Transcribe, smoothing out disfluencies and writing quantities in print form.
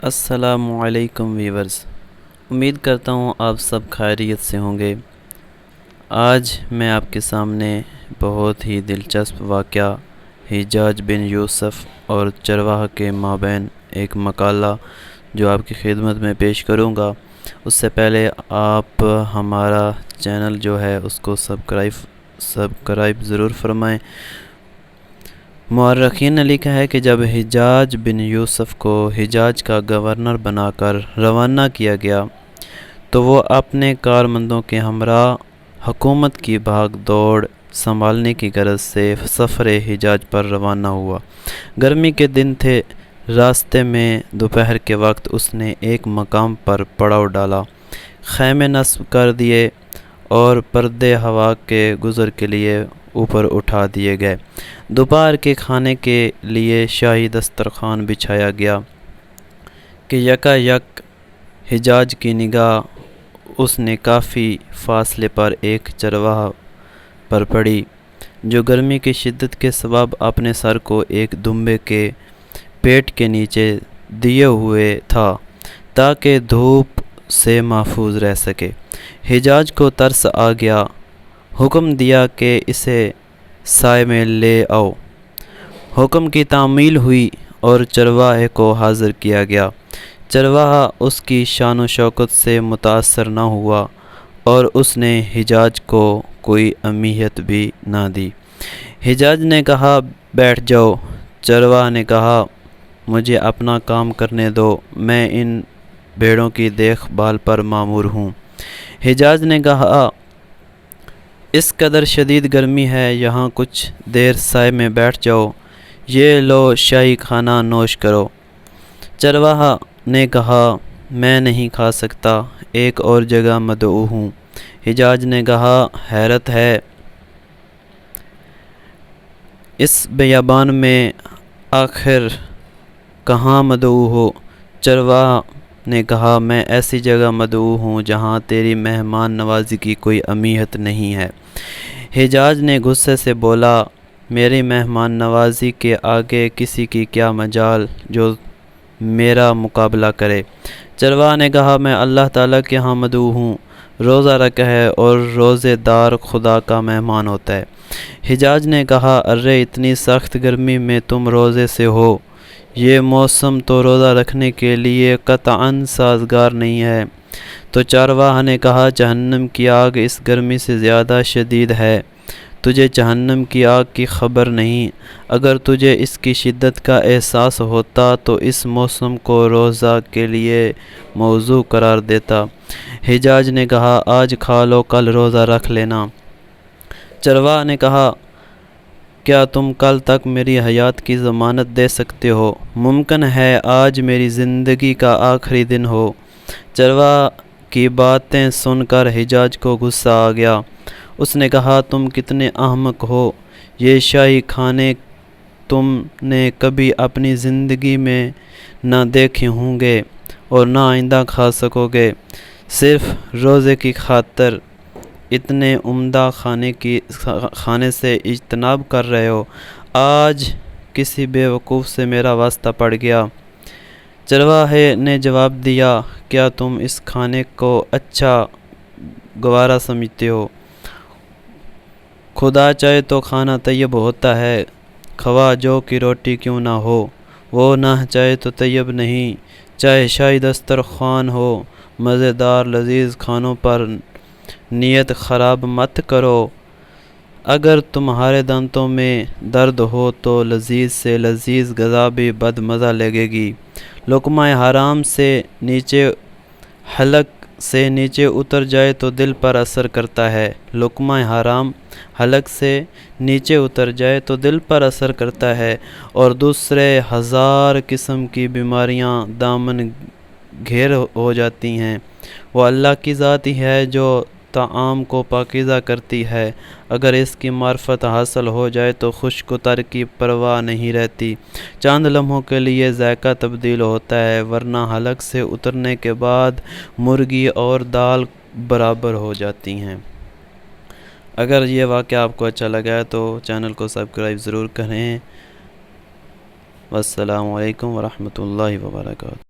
السلام علیکم ویورز، امید کرتا ہوں آپ سب خیریت سے ہوں گے۔ آج میں آپ کے سامنے بہت ہی دلچسپ واقعہ حجاج بن یوسف اور چرواہا کے مابین ایک مقالہ جو آپ کی خدمت میں پیش کروں گا۔ اس سے پہلے آپ ہمارا چینل جو ہے اس کو سبسکرائب ضرور فرمائیں۔ مورخین نے لکھا ہے کہ جب حجاج بن یوسف کو حجاز کا گورنر بنا کر روانہ کیا گیا تو وہ اپنے کارمندوں کے ہمراہ حکومت کی بھاگ دوڑ سنبھالنے کی غرض سے سفر حجاز پر روانہ ہوا۔ گرمی کے دن تھے۔ راستے میں دوپہر کے وقت اس نے ایک مقام پر پڑاؤ ڈالا، خیمے نصب کر دیے اور پردے ہوا کے گزر کے لیے اوپر اٹھا دیے گئے۔ دوپہر کے کھانے کے لیے شاہی دسترخوان بچھایا گیا کہ یکا یک حجاز کی نگاہ اس نے کافی فاصلے پر ایک چرواہا پر پڑی جو گرمی کی شدت کے سبب اپنے سر کو ایک دمبے کے پیٹ کے نیچے دیے ہوئے تھا تاکہ دھوپ سے محفوظ رہ سکے۔ حجاز کو ترس آ گیا، حکم دیا کہ اسے سائے میں لے آؤ۔ حکم کی تعمیل ہوئی اور چرواہے کو حاضر کیا گیا۔ چرواہا اس کی شان و شوکت سے متاثر نہ ہوا اور اس نے حجاز کو کوئی اہمیت بھی نہ دی۔ حجاز نے کہا بیٹھ جاؤ۔ چرواہا نے کہا مجھے اپنا کام کرنے دو، میں ان بھیڑوں کی دیکھ بھال پر مامور ہوں۔ حجاز نے کہا اس قدر شدید گرمی ہے، یہاں کچھ دیر سائے میں بیٹھ جاؤ، یہ لو شاہی کھانا نوش کرو۔ چرواہا نے کہا میں نہیں کھا سکتا، ایک اور جگہ مدعو ہوں۔ حجاز نے کہا حیرت ہے، اس بیابان میں آخر کہاں مدعو ہو؟ چرواہا نے کہا میں ایسی جگہ مدعو ہوں جہاں تیری مہمان نوازی کی کوئی اہمیت نہیں ہے۔ حجاز نے غصے سے بولا میری مہمان نوازی کے آگے کسی کی کیا مجال جو میرا مقابلہ کرے۔ چرواہا نے کہا میں اللہ تعالیٰ کے ہاں مدعو ہوں، روزہ رکھا ہے اور روزے دار خدا کا مہمان ہوتا ہے۔ حجاز نے کہا ارے اتنی سخت گرمی میں تم روزے سے ہو، یہ موسم تو روزہ رکھنے کے لیے قطعاً سازگار نہیں ہے۔ تو چرواہا نے کہا جہنم کی آگ اس گرمی سے زیادہ شدید ہے، تجھے جہنم کی آگ کی خبر نہیں، اگر تجھے اس کی شدت کا احساس ہوتا تو اس موسم کو روزہ کے لیے موزوں قرار دیتا۔ حجاز نے کہا آج کھا لو کل روزہ رکھ لینا۔ چرواہا نے کہا کیا تم کل تک میری حیات کی ضمانت دے سکتے ہو؟ ممکن ہے آج میری زندگی کا آخری دن ہو۔ چرواہا کی باتیں سن کر حجاز کو غصہ آ گیا۔ اس نے کہا تم کتنے احمق ہو، یہ شاہی کھانے تم نے کبھی اپنی زندگی میں نہ دیکھے ہوں گے اور نہ آئندہ کھا سکو گے، صرف روزے کی خاطر اتنے عمدہ کھانے سے اجتناب کر رہے ہو۔ آج کسی بے وقوف سے میرا واسطہ پڑ گیا۔ چرواہے نے جواب دیا کیا تم اس کھانے کو اچھا گوارا سمجھتے ہو؟ خدا چاہے تو کھانا طیب ہوتا ہے، خواہ جو کی روٹی کیوں نہ ہو، وہ نہ چاہے تو طیب نہیں، چاہے شاہی دسترخوان ہو۔ مزیدار لذیذ کھانوں پر نیت خراب مت کرو، اگر تمہارے دانتوں میں درد ہو تو لذیذ سے لذیذ غذا بھی بد مزہ لگے گی۔ لقمہ حرام سے نیچے حلق سے نیچے اتر جائے تو دل پر اثر کرتا ہے، لقمہ حرام حلق سے نیچے اتر جائے تو دل پر اثر کرتا ہے اور دوسرے ہزار قسم کی بیماریاں دامن گھیر ہو جاتی ہیں۔ وہ اللہ کی ذات ہی ہے جو طعام کو پاکیزہ کرتی ہے، اگر اس کی معرفت حاصل ہو جائے تو خشک و تر کی پرواہ نہیں رہتی، چند لمحوں کے لیے ذائقہ تبدیل ہوتا ہے ورنہ حلق سے اترنے کے بعد مرغی اور دال برابر ہو جاتی ہیں۔ اگر یہ واقعہ آپ کو اچھا لگا ہے تو چینل کو سبسکرائب ضرور کریں۔ والسلام علیکم ورحمۃ اللہ وبرکاتہ۔